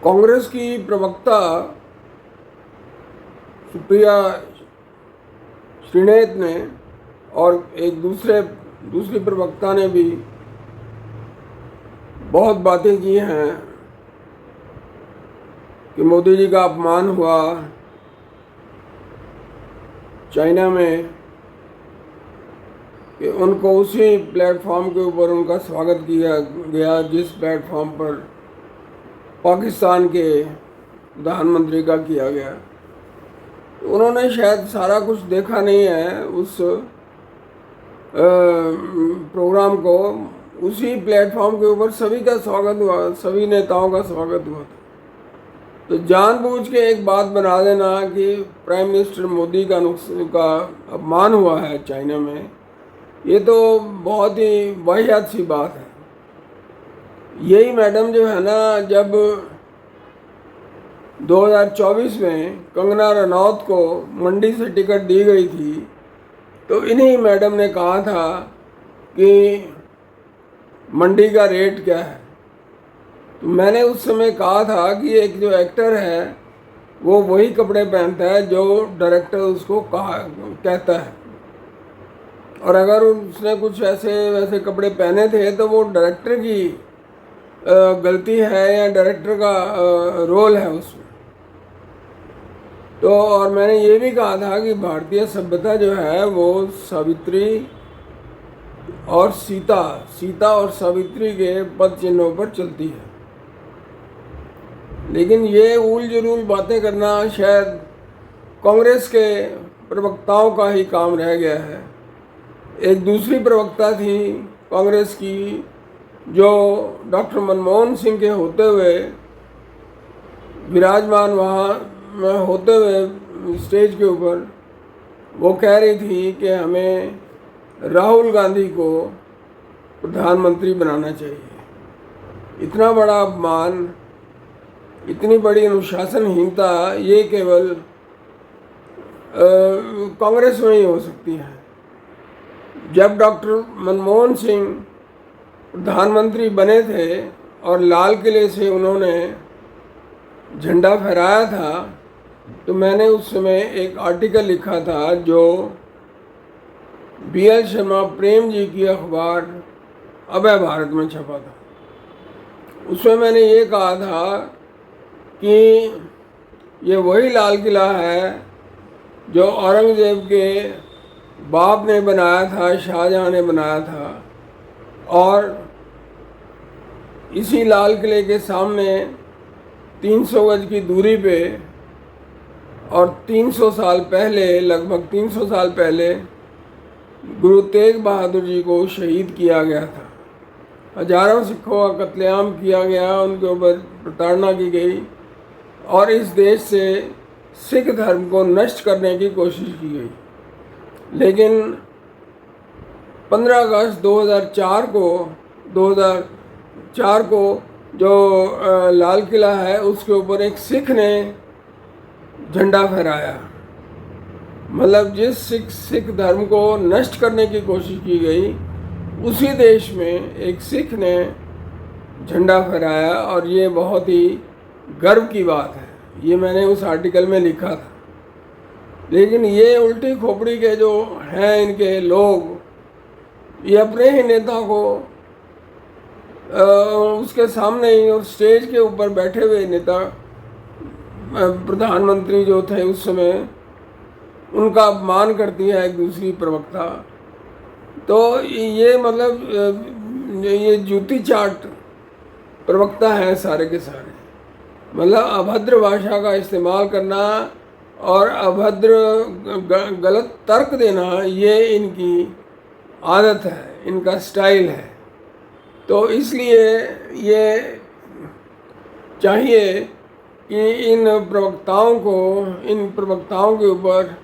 कांग्रेस की प्रवक्ता सुप्रिया श्रीनेत ने और एक दूसरी प्रवक्ता ने भी बहुत बातें की हैं कि मोदी जी का अपमान हुआ चाइना में, कि उनको उसी प्लेटफॉर्म के ऊपर उनका स्वागत किया गया जिस प्लेटफॉर्म पर पाकिस्तान के प्रधानमंत्री का किया गया। उन्होंने शायद सारा कुछ देखा नहीं है उस प्रोग्राम को। उसी प्लेटफॉर्म के ऊपर सभी का स्वागत हुआ, सभी नेताओं का स्वागत हुआ था। तो जानबूझ के एक बात बना देना कि प्राइम मिनिस्टर मोदी का अपमान हुआ है चाइना में, ये तो बहुत ही वाहियात सी बात है। यही मैडम जो है ना, जब 2024 में कंगना रनौत को मंडी से टिकट दी गई थी, तो इन्हीं मैडम ने कहा था कि मंडी का रेट क्या है। तो मैंने उस समय कहा था कि एक जो एक्टर है वो वही कपड़े पहनता है जो डायरेक्टर उसको कहता है, और अगर उसने कुछ ऐसे वैसे कपड़े पहने थे तो वो डायरेक्टर की गलती है या डायरेक्टर का रोल है उसमें। तो और मैंने ये भी कहा था कि भारतीय सभ्यता जो है वो सावित्री और सीता और सावित्री के पद चिन्हों पर चलती है। लेकिन ये उल जलूल बातें करना शायद कांग्रेस के प्रवक्ताओं का ही काम रह गया है। एक दूसरी प्रवक्ता थी कांग्रेस की, जो डॉक्टर मनमोहन सिंह के होते हुए विराजमान वहाँ होते हुए स्टेज के ऊपर, वो कह रही थी कि हमें राहुल गांधी को प्रधानमंत्री बनाना चाहिए। इतना बड़ा अपमान, इतनी बड़ी अनुशासनहीनता ये केवल कांग्रेस में ही हो सकती है। जब डॉक्टर मनमोहन सिंह प्रधानमंत्री बने थे और लाल किले से उन्होंने झंडा फहराया था, तो मैंने उस समय एक आर्टिकल लिखा था जो BL शर्मा प्रेम जी की अखबार अभय भारत में छपा था। उसमें मैंने ये कहा था कि ये वही लाल किला है जो औरंगज़ेब के बाप ने बनाया था, शाहजहाँ ने बनाया था, और इसी लाल किले के सामने 300 गज की दूरी पे और 300 साल पहले, लगभग 300 साल पहले गुरु तेग बहादुर जी को शहीद किया गया था। हजारों सिखों का कत्लेआम किया गया, उनके ऊपर प्रताड़ना की गई और इस देश से सिख धर्म को नष्ट करने की कोशिश की गई। लेकिन 15 अगस्त 2004 को जो लाल किला है उसके ऊपर एक सिख ने झंडा फहराया। मतलब जिस सिख धर्म को नष्ट करने की कोशिश की गई, उसी देश में एक सिख ने झंडा फहराया, और ये बहुत ही गर्व की बात है। ये मैंने उस आर्टिकल में लिखा था। लेकिन ये उल्टी खोपड़ी के जो हैं इनके लोग, ये अपने ही नेता को उसके सामने ही और स्टेज के ऊपर बैठे हुए नेता, प्रधानमंत्री जो थे उस समय, उनका अपमान करती है एक दूसरी प्रवक्ता। तो ये मतलब ये जूती चाट प्रवक्ता हैं सारे के सारे। मतलब अभद्र भाषा का इस्तेमाल करना और अभद्र गलत तर्क देना, ये इनकी आदत है, इनका स्टाइल है। तो इसलिए ये चाहिए कि इन प्रवक्ताओं के ऊपर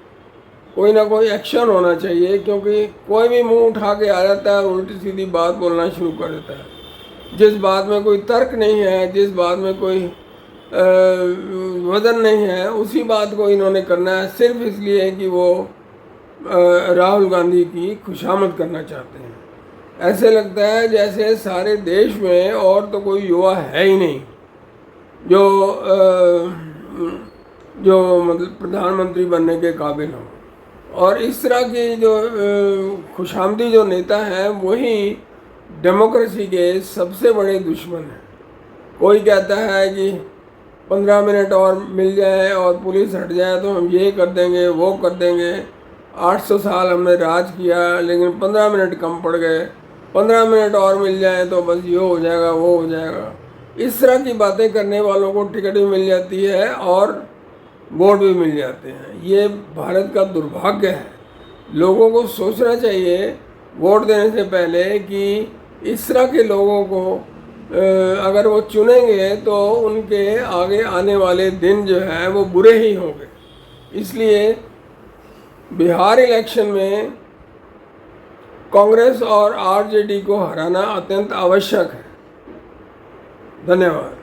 कोई ना कोई एक्शन होना चाहिए, क्योंकि कोई भी मुंह उठा के आ जाता है और उल्टी सीधी बात बोलना शुरू कर देता है। जिस बात में कोई तर्क नहीं है, जिस बात में कोई वजन नहीं है, उसी बात को इन्होंने करना है सिर्फ इसलिए कि वो राहुल गांधी की खुशामद करना चाहते हैं। ऐसे लगता है जैसे सारे देश में और तो कोई युवा है ही नहीं जो मतलब प्रधानमंत्री बनने के काबिल हो। और इस तरह की जो खुशामदी जो नेता हैं वही डेमोक्रेसी के सबसे बड़े दुश्मन हैं। कोई कहता है कि 15 मिनट और मिल जाए और पुलिस हट जाए तो हम ये कर देंगे वो कर देंगे, 800 साल हमने राज किया लेकिन 15 मिनट कम पड़ गए, 15 मिनट और मिल जाए तो बस ये हो जाएगा वो हो जाएगा। इस तरह की बातें करने वालों को टिकट भी मिल जाती है और वोट भी मिल जाते हैं। ये भारत का दुर्भाग्य है। लोगों को सोचना चाहिए वोट देने से पहले कि इस तरह के लोगों को अगर वो चुनेंगे तो उनके आगे आने वाले दिन जो है वो बुरे ही होंगे। इसलिए बिहार इलेक्शन में कांग्रेस और आरजेडी को हराना अत्यंत आवश्यक है। धन्यवाद।